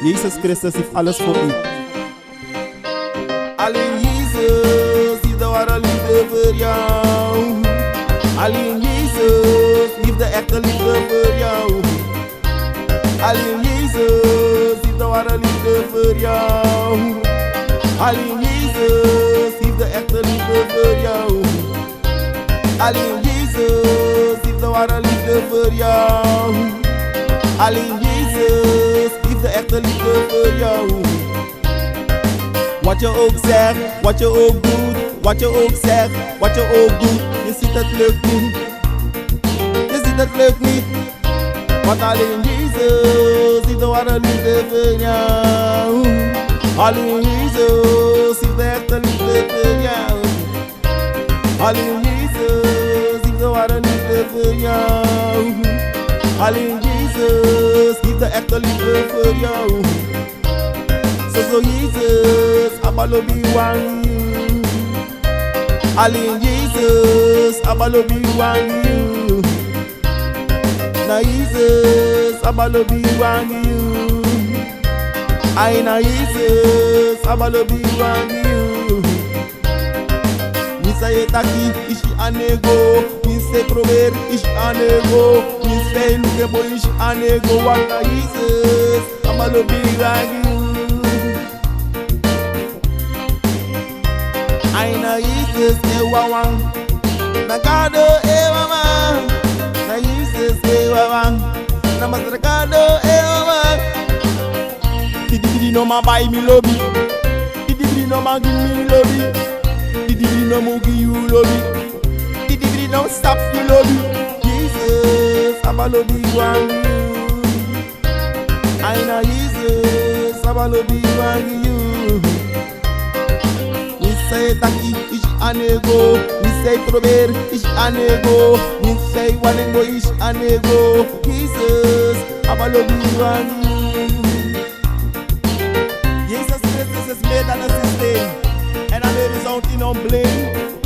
Jezus Christus heeft alles voor u. Alleen Jezus heeft de ware liefde voor jou. Alleen Jezus heeft de echte liefde voor jou. Alleen Jezus heeft de ware liefde voor jou. Alleen Jezus heeft de echte liefde voor jou. Alleen Jezus heeft de ware liefde voor jou. Alleen Jezus heeft de echte liefde voor jou. Wat je ook zegt, wat je ook doet, wat je ook zegt, wat je ook doet, je ziet het lukt niet. Je ziet het lukt niet. Want alleen Jezus heeft de ware liefde voor jou. Alleen Jezus heeft de echte liefde voor jou. Alleen Jezus heeft de ware liefde voor jou. Alleen Jezus heeft de echte liefde voor jou. So Jesus, abalobi want you. Alleen Jesus, abalobi want you. Na Jesus, abalobi want you. I na Jesus, abalobi want you. Mi say taki, ishi anego. Mi say prover, ishi anego. Mi say luke boy, ishi anego. Want na Jesus, abalobi want you. Na Jesus ewa wang, na gado ewa wang, na Jesus ewa wang, na mastercado ewa wang. Didi no ma buy me lobby, didi no ma give me lobby, didi no mo give you lobby, didi no stop you lobby. Jesus abalobi wang you, I na Jesus abalobi wang you. Say taki ish anego, mi say prober ish anego, mi say wanengo ish anego. Jesus, abalobi wani. Jesus Christus is made and a system, and I made his own thing on blame.